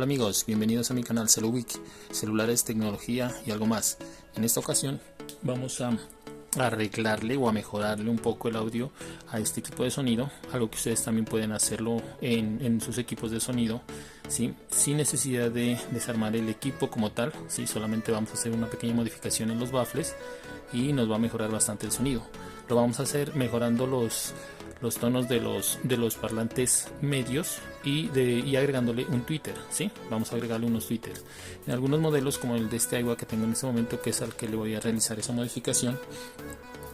Hola amigos, bienvenidos a mi canal CeluWiki, celulares, tecnología y algo más. En esta ocasión vamos a arreglarle o a mejorarle un poco el audio a este equipo de sonido, algo que ustedes también pueden hacerlo en sus equipos de sonido, ¿sí? Sin necesidad de desarmar el equipo como tal, ¿sí? Solamente vamos a hacer una pequeña modificación en los baffles y nos va a mejorar bastante el sonido. Lo vamos a hacer mejorando los tonos de los parlantes medios y agregándole un tweeter, ¿sí? Vamos a agregarle unos tweeters. En algunos modelos, como el de este Aiwa que tengo en este momento, que es al que le voy a realizar esa modificación,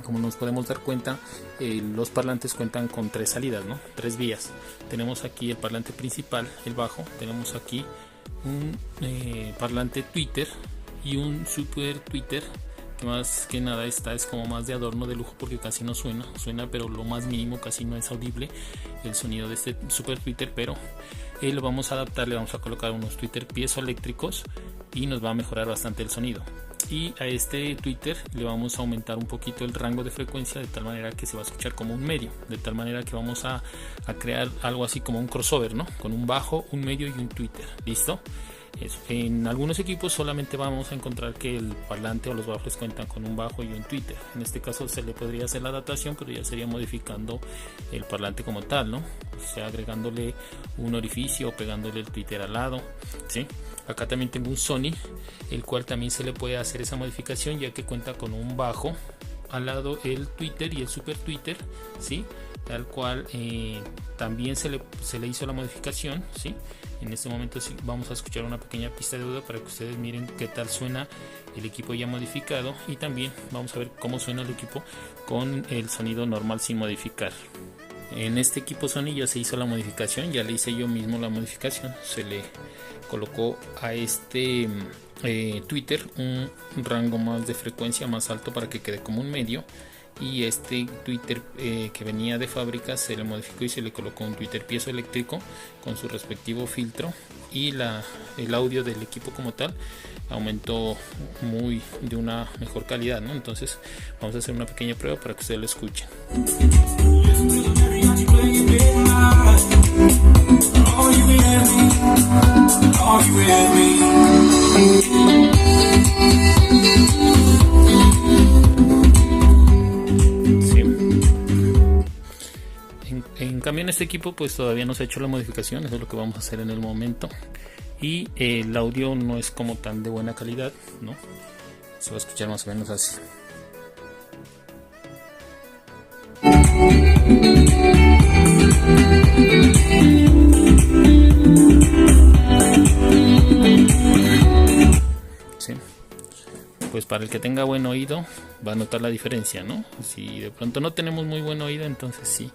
como nos podemos dar cuenta, los parlantes cuentan con tres salidas, ¿no? Tres vías. Tenemos aquí el parlante principal, el bajo. Tenemos aquí un parlante tweeter y un super tweeter, que más que nada esta es como más de adorno de lujo porque casi no suena, pero lo más mínimo, casi no es audible el sonido de este super tweeter, pero lo vamos a adaptar, le vamos a colocar unos tweeter piezoeléctricos y nos va a mejorar bastante el sonido. Y a este tweeter le vamos a aumentar un poquito el rango de frecuencia de tal manera que se va a escuchar como un medio, de tal manera que vamos a crear algo así como un crossover, ¿no? Con un bajo, un medio y un tweeter. ¿Listo? Eso. En algunos equipos solamente vamos a encontrar que el parlante o los baffles cuentan con un bajo y un tweeter. En este caso se le podría hacer la adaptación, pero ya sería modificando el parlante como tal, ¿no? O sea, agregándole un orificio o pegándole el tweeter al lado, ¿sí? Acá también tengo un Sony, el cual también se le puede hacer esa modificación, ya que cuenta con un bajo al lado, el tweeter y el super tweeter, ¿sí? Al cual también se le hizo la modificación, ¿sí? En este momento sí vamos a escuchar una pequeña pista de audio para que ustedes miren qué tal suena el equipo ya modificado, y también vamos a ver cómo suena el equipo con el sonido normal sin modificar. En este equipo Sony ya se hizo la modificación, ya le hice yo mismo la modificación. Se le colocó a este tweeter un rango más de frecuencia más alto para que quede como un medio, y este tweeter que venía de fábrica se le modificó y se le colocó un tweeter piezoeléctrico con su respectivo filtro, y el audio del equipo como tal aumentó muy de una mejor calidad, ¿no? Entonces vamos a hacer una pequeña prueba para que ustedes lo escuchen. En cambio en este equipo pues todavía no se ha hecho la modificación, eso es lo que vamos a hacer en el momento, y el audio no es como tan de buena calidad, ¿no? Se va a escuchar más o menos así. ¿Sí? Pues para el que tenga buen oído va a notar la diferencia, ¿no? Si de pronto no tenemos muy buen oído, entonces sí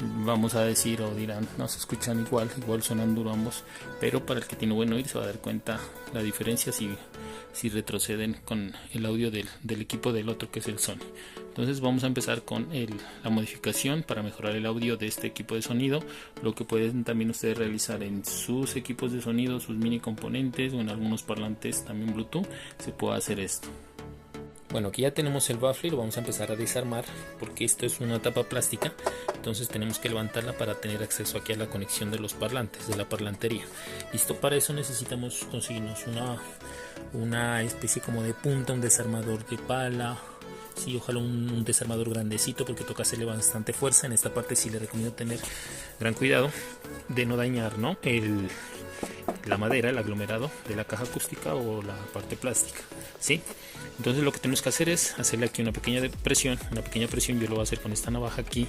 vamos a decir o dirán, no, se escuchan igual suenan duro ambos, pero para el que tiene buen oído se va a dar cuenta la diferencia si retroceden con el audio del equipo del otro, que es el Sony. Entonces vamos a empezar con la modificación para mejorar el audio de este equipo de sonido. Lo que pueden también ustedes realizar en sus equipos de sonido, sus mini componentes o en algunos parlantes también Bluetooth, se puede hacer esto. Bueno, aquí ya tenemos el baffle, lo vamos a empezar a desarmar porque esto es una tapa plástica, entonces tenemos que levantarla para tener acceso aquí a la conexión de los parlantes, de la parlantería. Listo, para eso necesitamos conseguirnos una especie como de punta, un desarmador de pala, sí, ojalá un desarmador grandecito porque toca hacerle bastante fuerza. En esta parte sí le recomiendo tener gran cuidado de no dañar, ¿no? La madera, el aglomerado de la caja acústica o la parte plástica, ¿sí? Entonces lo que tenemos que hacer es hacerle aquí una pequeña presión. Yo lo voy a hacer con esta navaja aquí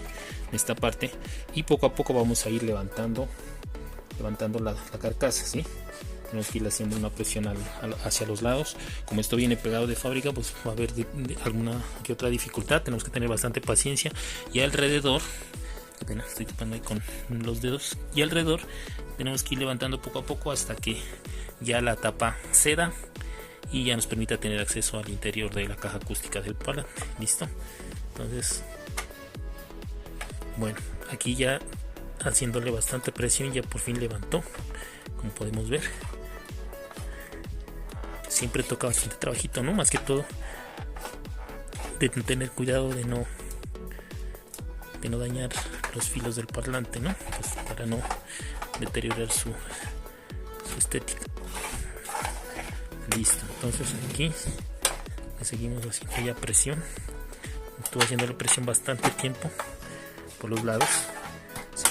en esta parte, y poco a poco vamos a ir levantando la carcasa, ¿sí? Tenemos que ir haciendo una presión hacia los lados. Como esto viene pegado de fábrica, pues va a haber alguna que otra dificultad, tenemos que tener bastante paciencia, y alrededor, apenas estoy tapando ahí con los dedos, y alrededor tenemos que ir levantando poco a poco hasta que ya la tapa ceda y ya nos permita tener acceso al interior de la caja acústica del parlante. Listo. Entonces, bueno, aquí ya haciéndole bastante presión ya por fin levantó, como podemos ver. Siempre toca bastante trabajito, ¿no? Más que todo de tener cuidado de no dañar los filos del parlante, ¿no? Pues para no deteriorar su estética. Listo, entonces aquí le seguimos haciendo ya presión. Estuve haciendo la presión bastante tiempo por los lados.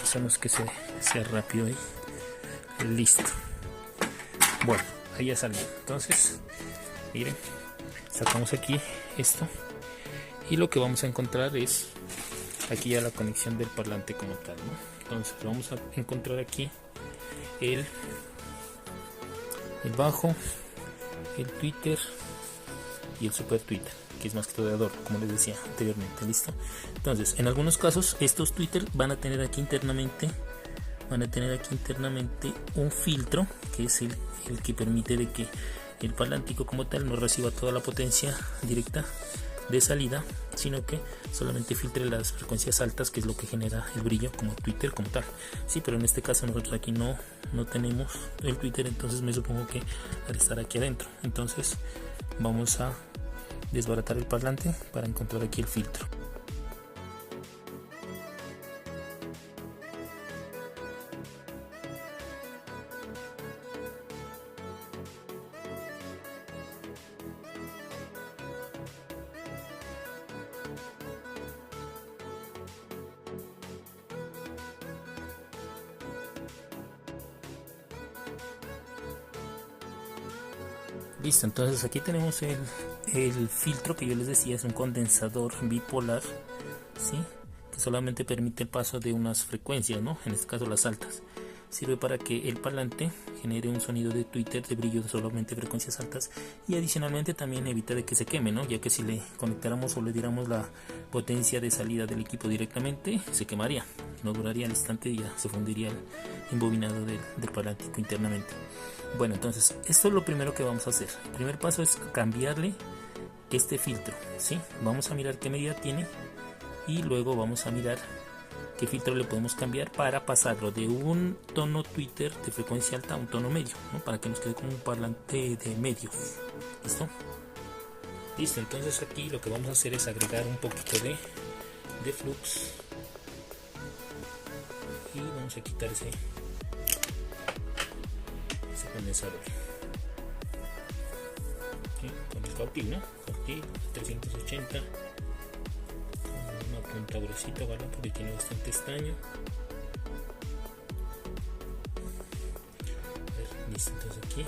Hacemos que sea rápido ahí. Listo. Bueno, ahí ya salió. Entonces, miren, sacamos aquí esto y lo que vamos a encontrar es aquí ya la conexión del parlante como tal, ¿no? Entonces vamos a encontrar aquí el bajo, el tweeter y el super tweeter, que es más que todo de adorno, como les decía anteriormente. Listo. Entonces, en algunos casos estos tweeter van a tener aquí internamente un filtro, que es el que permite de que el parlántico como tal no reciba toda la potencia directa de salida, sino que solamente filtre las frecuencias altas, que es lo que genera el brillo como tweeter como tal. Sí, pero en este caso nosotros aquí no tenemos el tweeter, entonces me supongo que al estar aquí adentro, entonces vamos a desbaratar el parlante para encontrar aquí el filtro. Listo, entonces aquí tenemos el filtro que yo les decía, es un condensador bipolar, ¿sí? Que solamente permite el paso de unas frecuencias, ¿no? En este caso las altas. Sirve para que el parlante genere un sonido de tweeter de brillo de solamente frecuencias altas, y adicionalmente también evita de que se queme, ¿no? Ya que si le conectáramos o le diéramos la potencia de salida del equipo directamente, se quemaría, no duraría el instante y ya se fundiría el embobinado del parlante internamente. Bueno, entonces esto es lo primero que vamos a hacer. El primer paso es cambiarle este filtro, ¿sí? Vamos a mirar qué medida tiene y luego vamos a mirar qué filtro le podemos cambiar para pasarlo de un tono tweeter de frecuencia alta a un tono medio, ¿no? Para que nos quede como un parlante de medio. ¿Listo? Listo, entonces aquí lo que vamos a hacer es agregar un poquito de flux y vamos a quitar ese condensador. ¿Sí? Con el cautil, ¿no? Cautil 380, una punta gruesita, ¿vale? Porque tiene bastante estaño. A ver, listo, entonces aquí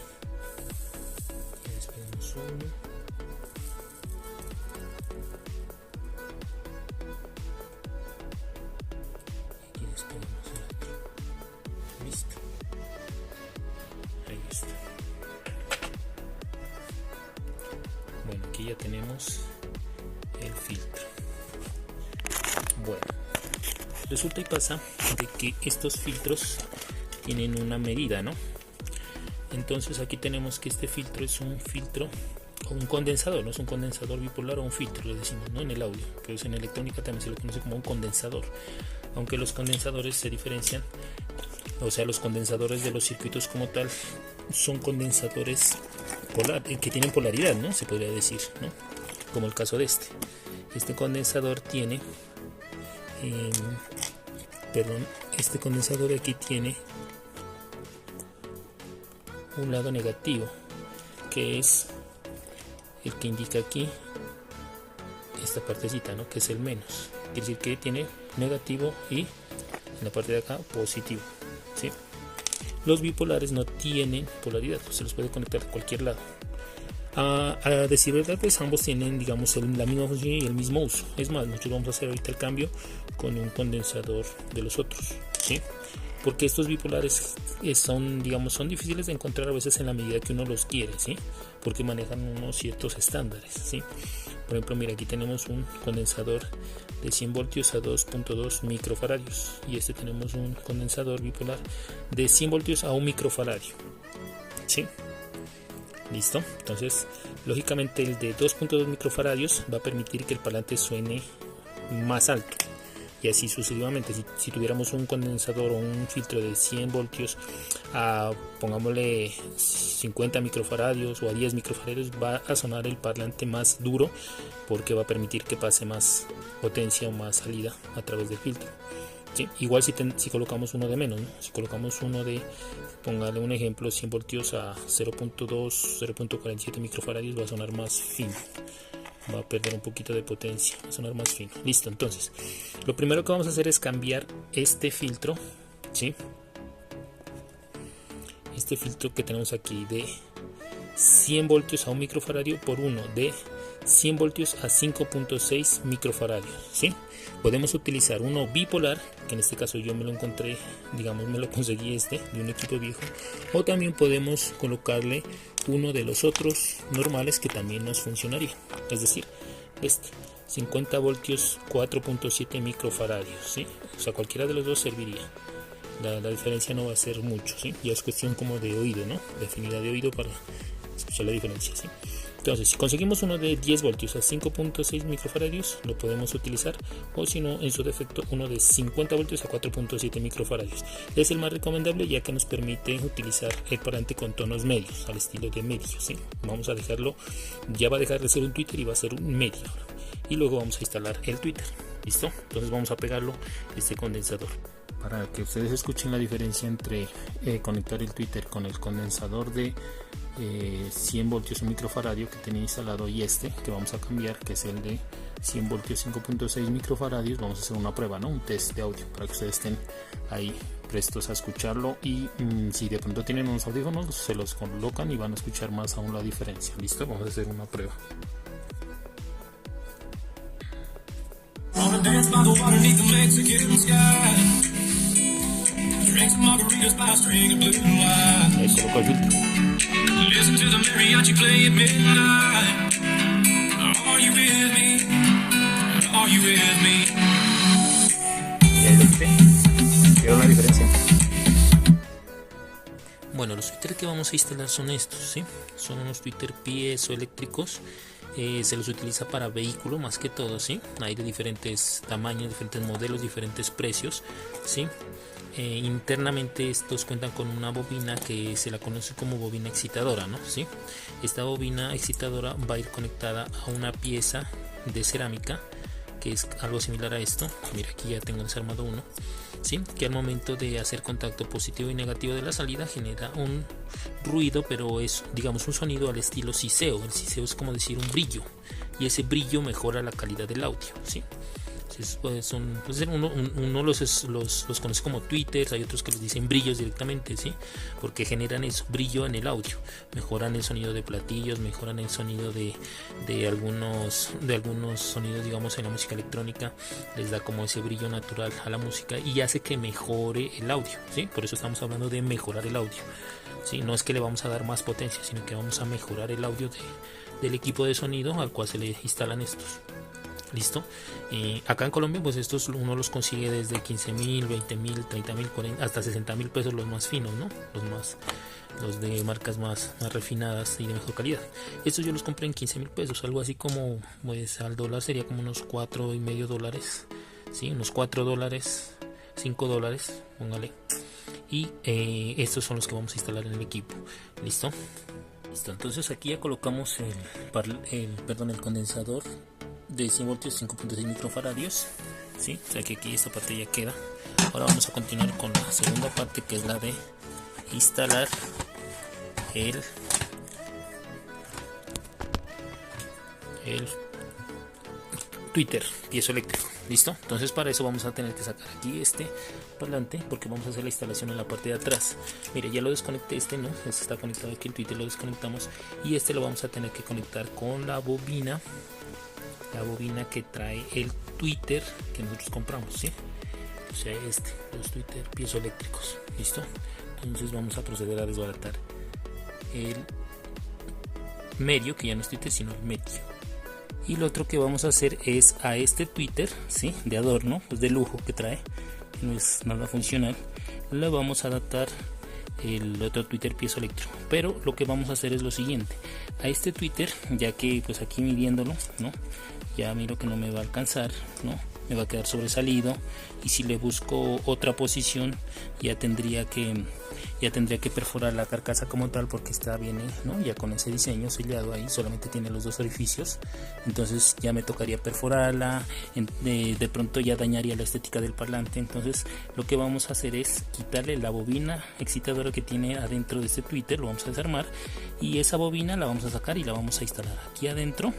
ya despegamos uno. Y aquí despegamos el otro. Listo. Ahí está. Bueno, aquí ya tenemos el filtro. Bueno, resulta y pasa de que estos filtros tienen una medida, ¿no? Entonces aquí tenemos que este filtro es un filtro o un condensador, no es un condensador bipolar o un filtro, le decimos, ¿no? En el audio, pero en electrónica también se lo conoce como un condensador, aunque los condensadores se diferencian. O sea, los condensadores de los circuitos como tal son condensadores que tienen polaridad, ¿no? Se podría decir, ¿no? Como el caso de este condensador tiene este condensador aquí tiene un lado negativo, que es el que indica aquí esta partecita, ¿no? Que es el menos, quiere decir que tiene negativo y en la parte de acá positivo, ¿sí? Los bipolares no tienen polaridad, se los puede conectar a cualquier lado. A decir verdad, pues ambos tienen, digamos, la misma función y el mismo uso. Es más, nosotros vamos a hacer ahorita el cambio con un condensador de los otros, ¿sí? Porque estos bipolares son difíciles de encontrar a veces en la medida que uno los quiere, ¿sí? Porque manejan unos ciertos estándares, ¿sí? Por ejemplo, mira, aquí tenemos un condensador de 100 voltios a 2.2 microfaradios, y tenemos un condensador bipolar de 100 voltios a 1 microfaradio, ¿sí? Listo, entonces lógicamente el de 2.2 microfaradios va a permitir que el parlante suene más alto, y así sucesivamente. Si tuviéramos un condensador o un filtro de 100 voltios a, pongámosle, 50 microfaradios o a 10 microfaradios, va a sonar el parlante más duro, porque va a permitir que pase más potencia o más salida a través del filtro. ¿sí? Igual si colocamos uno de menos, ¿no? Si colocamos uno de, póngale un ejemplo, 100 voltios a 0.2, 0.47 microfaradios, va a sonar más fino, va a perder un poquito de potencia, va a sonar más fino. Listo, entonces lo primero que vamos a hacer es cambiar este filtro, ¿sí? Este filtro que tenemos aquí de 100 voltios a 1 microfaradio por uno de 100 voltios a 5.6 microfaradios, ¿sí? Podemos utilizar uno bipolar, que en este caso yo me lo encontré, digamos, me lo conseguí de un equipo viejo, o también podemos colocarle uno de los otros normales que también nos funcionaría, es decir, 50 voltios 4.7 microfaradios, ¿sí? O sea, cualquiera de los dos serviría. La diferencia no va a ser mucho, ¿sí? Ya es cuestión como de oído, ¿no? De afinidad de oído para escuchar la diferencia, ¿sí? Entonces, si conseguimos uno de 10 voltios a 5.6 microfaradios, lo podemos utilizar, o si no, en su defecto, uno de 50 voltios a 4.7 microfaradios. Es el más recomendable, ya que nos permite utilizar el parlante con tonos medios, al estilo de medio, ¿sí? Vamos a dejarlo, ya va a dejar de ser un tweeter y va a ser un medio. Y luego vamos a instalar el tweeter. ¿Listo? Entonces vamos a pegarlo este condensador. Para que ustedes escuchen la diferencia entre conectar el tweeter con el condensador de 100 voltios un microfaradio que tenía instalado y este que vamos a cambiar, que es el de 100 voltios 5.6 microfaradios, vamos a hacer una prueba, ¿no? Un test de audio para que ustedes estén ahí prestos a escucharlo y si de pronto tienen unos audífonos se los colocan y van a escuchar más aún la diferencia. ¿Listo? Vamos a hacer una prueba. Ahí coloco el filtro. Listen to the mariachi play at midnight. Are you with me? Are you with me? Y ahí lo quité. ¿Vieron la diferencia? Bueno, los tweeters que vamos a instalar son estos, ¿sí? Son unos tweeters piezoeléctricos. Se los utiliza para vehículos más que todo, ¿sí? Hay de diferentes tamaños, diferentes modelos, diferentes precios, ¿sí? Internamente estos cuentan con una bobina que se la conoce como bobina excitadora, ¿no? ¿Sí? Esta bobina excitadora va a ir conectada a una pieza de cerámica que es algo similar a esto. Mira, aquí ya tengo desarmado uno, ¿sí? Que al momento de hacer contacto positivo y negativo de la salida genera un ruido, pero es, digamos, un sonido al estilo siseo. El siseo es como decir un brillo, y ese brillo mejora la calidad del audio, ¿sí? Uno los conoce como tweeters, hay otros que les dicen brillos directamente, ¿sí? Porque generan eso, brillo en el audio, mejoran el sonido de platillos, mejoran el sonido de algunos sonidos, digamos, en la música electrónica, les da como ese brillo natural a la música y hace que mejore el audio, ¿sí? Por eso estamos hablando de mejorar el audio, ¿sí? No es que le vamos a dar más potencia, sino que vamos a mejorar el audio del equipo de sonido al cual se le instalan estos. Listo. Acá en Colombia pues estos uno los consigue desde 15.000, 20.000, 30.000, 40, hasta 60.000 pesos los más finos, ¿no? Los de marcas más refinadas y de mejor calidad. Estos yo los compré en 15.000 pesos, algo así como, pues al dólar sería como unos $4.50, ¿sí? Unos $4, $5, póngale. Y estos son los que vamos a instalar en el equipo. Listo. Entonces aquí ya colocamos el condensador de 100 voltios 5.6 microfaradios, ¿sí? O sea que aquí esta parte ya queda. Ahora vamos a continuar con la segunda parte, que es la de instalar el tweeter piezoeléctrico. ¿Listo? Entonces para eso vamos a tener que sacar aquí este parlante, porque vamos a hacer la instalación en la parte de atrás. Mire, ya lo desconecté, ¿no? Está conectado aquí, el tweeter lo desconectamos, y lo vamos a tener que conectar con la bobina que trae el tweeter que nosotros compramos, ¿sí? O sea, los tweeter piezoeléctricos. ¿Listo? Entonces vamos a proceder a desbaratar el medio, que ya no es tweeter sino el medio. Y lo otro que vamos a hacer es a este tweeter, ¿sí? De adorno, pues de lujo que trae, no es nada funcional, le vamos a adaptar el otro tweeter piezoeléctrico. Pero lo que vamos a hacer es lo siguiente: a este tweeter, ya que pues aquí midiéndolo, ¿no? Ya miro que no me va a alcanzar, ¿no? me va a quedar sobresalido, y si le busco otra posición ya tendría que perforar la carcasa como tal, porque viene, ¿no?, ya con ese diseño sellado ahí, solamente tiene los dos orificios, entonces ya me tocaría perforarla, de pronto ya dañaría la estética del parlante. Entonces lo que vamos a hacer es quitarle la bobina excitadora que tiene adentro de este tweeter, lo vamos a desarmar, y esa bobina la vamos a sacar y la vamos a instalar aquí adentro,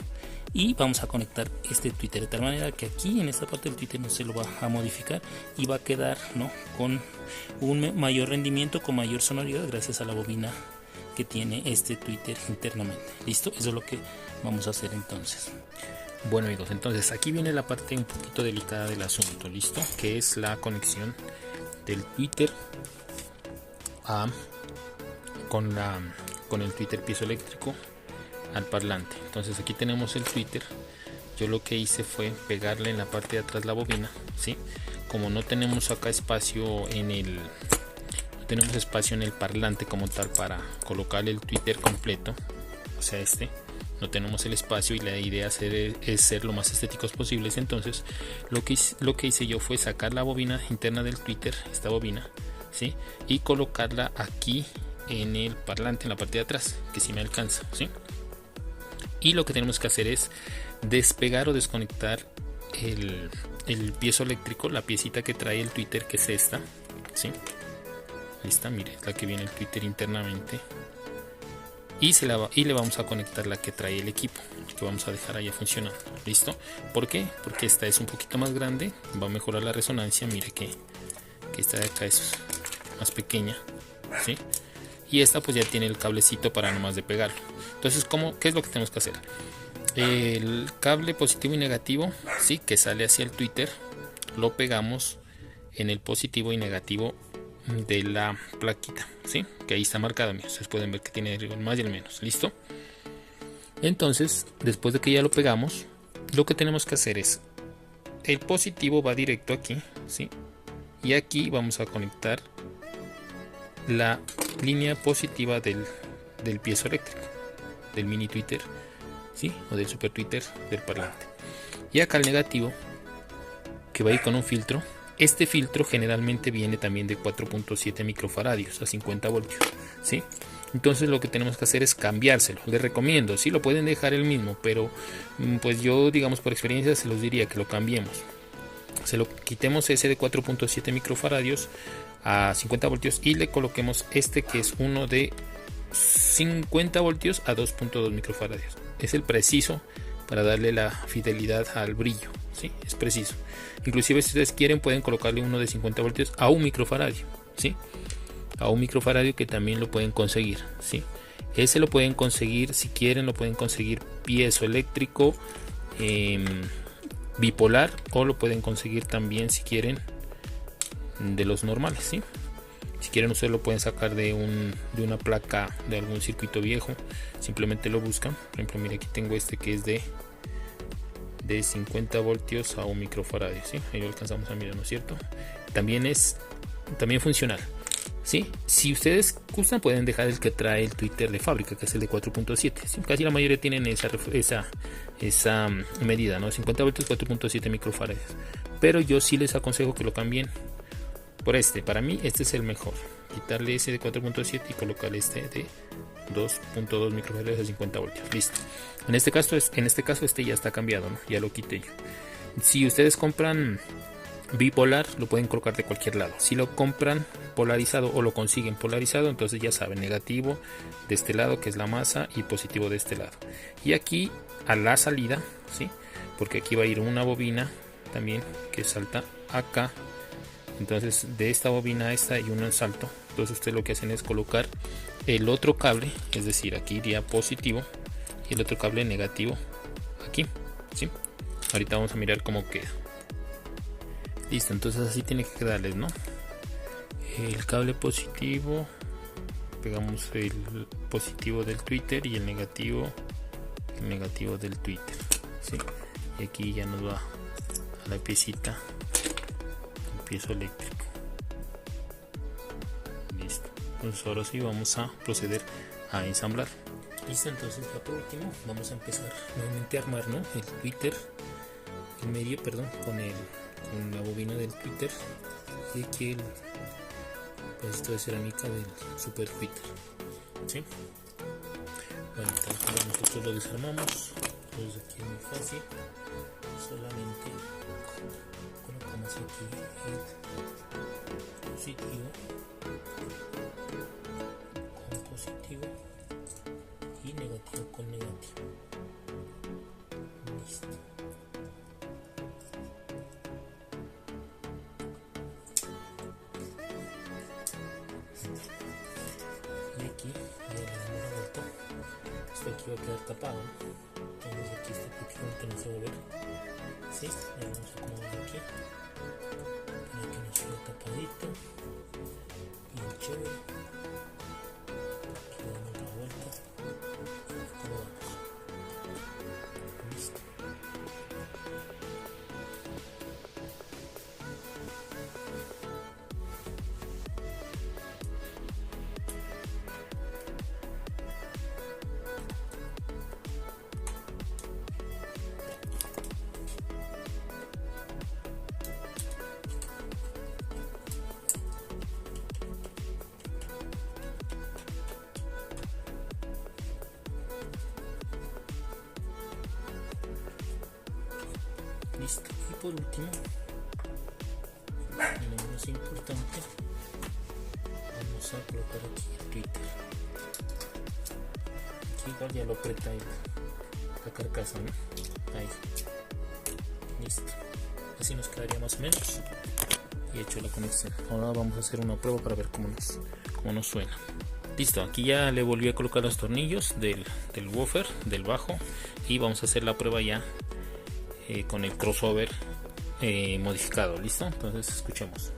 y vamos a conectar este tweeter de tal manera que aquí en esta parte del tweeter no se lo va a modificar y va a quedar, ¿no?, con un mayor rendimiento, con mayor sonoridad, gracias a la bobina que tiene este tweeter internamente. Listo, eso es lo que vamos a hacer entonces. Bueno amigos, entonces aquí viene la parte un poquito delicada del asunto, listo, que es la conexión del tweeter con el tweeter piezoeléctrico al parlante. Entonces aquí tenemos el tweeter. Yo lo que hice fue pegarle en la parte de atrás la bobina, ¿sí? Como no tenemos acá espacio en el parlante como tal para colocarle el tweeter completo, o sea, no tenemos el espacio, y la idea es ser lo más estéticos posibles. Entonces lo que hice yo fue sacar la bobina interna del tweeter, esta bobina, ¿sí?, y colocarla aquí en el parlante, en la parte de atrás, que sí me alcanza, ¿sí? Y lo que tenemos que hacer es despegar o desconectar el piezoeléctrico, la piecita que trae el tweeter, que es esta, ¿sí? Esta, mire, es la que viene el tweeter internamente, y le vamos a conectar la que trae el equipo, que vamos a dejar allá funcionando. ¿Listo? ¿Por qué? Porque esta es un poquito más grande, va a mejorar la resonancia. Mire que esta de acá es más pequeña, ¿sí? Y esta pues ya tiene el cablecito para nomás de pegarlo. Entonces, ¿qué es lo que tenemos que hacer? El cable positivo y negativo, ¿sí?, que sale hacia el tweeter, lo pegamos en el positivo y negativo de la plaquita, ¿sí?, que ahí está marcado. Ustedes pueden ver que tiene el más y el menos. ¿Listo? Entonces, después de que ya lo pegamos, lo que tenemos que hacer es, el positivo va directo aquí, ¿sí?, y aquí vamos a conectar la línea positiva del piezoeléctrico, del mini tweeter, ¿sí?, o del super tweeter del parlante. Y acá el negativo, que va a ir con un filtro. Este filtro generalmente viene también de 4.7 microfaradios a 50 voltios, ¿sí? Entonces lo que tenemos que hacer es cambiárselo. Les recomiendo, sí, lo pueden dejar el mismo, pero pues yo, digamos, por experiencia se los diría que lo cambiemos. Se lo quitemos ese de 4.7 microfaradios a 50 voltios y le coloquemos este, que es uno de 50 voltios a 2.2 microfaradios. Es el preciso para darle la fidelidad al brillo, ¿sí? Es preciso. Inclusive si ustedes quieren pueden colocarle uno de 50 voltios a 1 microfaradio, ¿sí?, a 1 microfaradio, que también lo pueden conseguir, ¿sí? Ese lo pueden conseguir, si quieren lo pueden conseguir piezoeléctrico, bipolar, o lo pueden conseguir también, si quieren, de los normales, ¿sí? Si quieren ustedes lo pueden sacar de una placa de algún circuito viejo, simplemente lo buscan. Por ejemplo, mire, aquí tengo este que es de 50 voltios a 1 microfaradio, ¿sí? Ahí lo alcanzamos a mirar, ¿no es cierto? También funcional, ¿sí? Si ustedes gustan pueden dejar el que trae el tweeter de fábrica, que es el de 4.7, ¿sí? Casi la mayoría tienen esa medida, ¿no? 50 voltios, 4.7 microfaradios, pero yo sí les aconsejo que lo cambien por para mí este es el mejor. Quitarle ese de 4.7 y colocarle este de 2.2 microfaradios a 50 voltios. Listo. En este caso este ya está cambiado, ¿no? Ya lo quité yo. Si ustedes compran bipolar, lo pueden colocar de cualquier lado. Si lo compran polarizado o lo consiguen polarizado, entonces ya saben, negativo de este lado, que es la masa, y positivo de este lado. Y aquí a la salida, ¿sí?, porque aquí va a ir una bobina también que salta acá. Entonces de esta bobina a esta hay un salto. Entonces ustedes lo que hacen es colocar el otro cable, es decir, aquí iría positivo y el otro cable negativo aquí, ¿sí? Ahorita vamos a mirar cómo queda. Listo, entonces así tiene que quedarles, ¿no? El cable positivo, pegamos el positivo del tweeter y el negativo del tweeter, ¿sí? Y aquí ya nos va a la piecita, piezoeléctrico. Listo, entonces ahora sí vamos a proceder a ensamblar. Listo, entonces ya por último vamos a empezar nuevamente a armar, ¿no?, el tweeter en medio, perdón, con la bobina del Twitter y aquí el pedacito de cerámica del Super Twitter, ¿sí? Bueno, entonces nosotros lo desarmamos. Entonces aquí es muy fácil, solamente colocamos aquí el positivo con positivo y negativo con negativo. Listo. Y aquí ya le damos la vuelta. Esto aquí va a quedar tapado, entonces aquí este pequeño no se va a ver. ¿Sí? Le vamos a acomodar aquí para que nos quede tapadito, bien chévere. Aquí le damos la vuelta y acomodamos. Listo. Listo. Y por último, y lo más importante, vamos a colocar aquí el Twitter. Aquí igual ya lo aprieta la carcasa, ¿no? Ahí. Listo. Así nos quedaría más o menos. Y hecho la conexión. Ahora vamos a hacer una prueba para ver cómo nos suena. Listo, aquí ya le volví a colocar los tornillos del woofer, del bajo, y vamos a hacer la prueba ya con el crossover modificado. ¿Listo? Entonces escuchemos.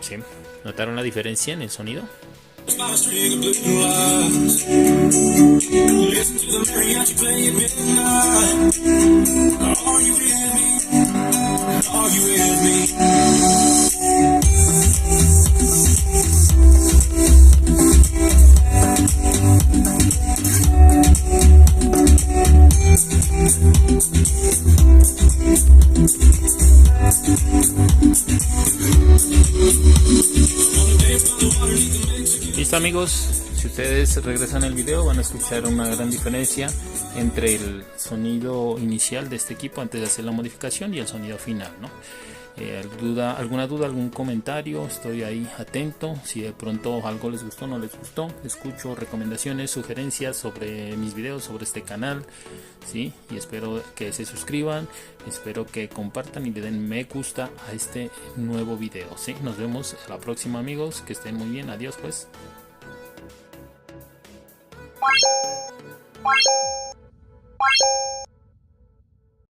¿Sí? ¿Notaron la diferencia en el sonido? Listo amigos, si ustedes regresan el video van a escuchar una gran diferencia entre el sonido inicial de este equipo antes de hacer la modificación y el sonido final, ¿no? ¿Alguna duda, algún comentario? Estoy ahí atento. Si de pronto algo les gustó, no les gustó, escucho recomendaciones, sugerencias sobre mis videos, sobre este canal, ¿sí? Y espero que se suscriban, espero que compartan y le den me gusta a este nuevo video, ¿sí? Nos vemos a la próxima amigos, que estén muy bien, adiós pues.